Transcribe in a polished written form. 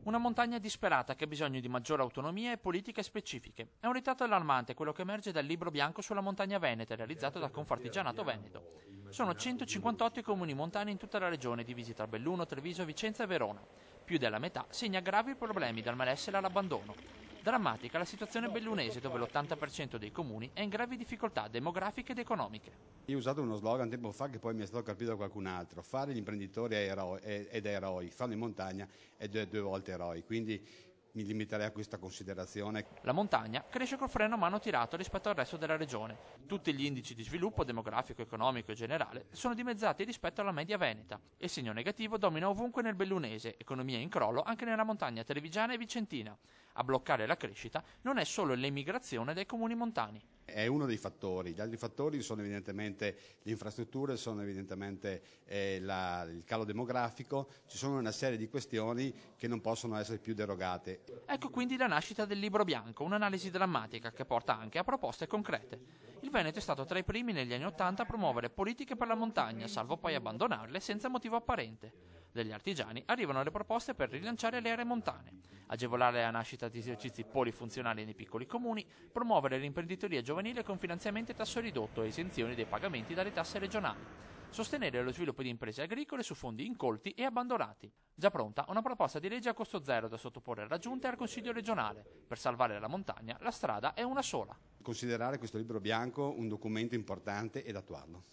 Una montagna disperata che ha bisogno di maggiore autonomia e politiche specifiche. È un ritratto allarmante quello che emerge dal libro bianco sulla montagna veneta realizzato da Confartigianato Veneto. Sono 158 i comuni montani in tutta la regione, divisi tra Belluno, Treviso, Vicenza e Verona. Più della metà segna gravi problemi dal malessere all'abbandono. Drammatica la situazione bellunese, dove l'80% dei comuni è in gravi difficoltà demografiche ed economiche. Io ho usato uno slogan tempo fa che poi mi è stato capito da qualcun altro: fare gli imprenditori ed eroi, farlo in montagna è due volte eroi, quindi mi limiterei a questa considerazione. La montagna cresce col freno a mano tirato rispetto al resto della regione. Tutti gli indici di sviluppo demografico, economico e generale sono dimezzati rispetto alla media veneta. Il segno negativo domina ovunque nel bellunese, economia in crollo anche nella montagna trevigiana e vicentina. A bloccare la crescita non è solo l'emigrazione dai comuni montani. È uno dei fattori. Gli altri fattori sono evidentemente le infrastrutture, sono evidentemente il calo demografico. Ci sono una serie di questioni che non possono essere più derogate. Ecco quindi la nascita del Libro Bianco, un'analisi drammatica che porta anche a proposte concrete. Il Veneto è stato tra i primi negli anni '80 a promuovere politiche per la montagna, salvo poi abbandonarle senza motivo apparente. Dagli artigiani arrivano le proposte per rilanciare le aree montane, agevolare la nascita di esercizi polifunzionali nei piccoli comuni, promuovere l'imprenditoria giovanile con finanziamenti a tasso ridotto e esenzioni dei pagamenti dalle tasse regionali, sostenere lo sviluppo di imprese agricole su fondi incolti e abbandonati. Già pronta una proposta di legge a costo zero da sottoporre alla Giunta e al Consiglio regionale. Per salvare la montagna la strada è una sola. Considerare questo libro bianco un documento importante ed attuarlo.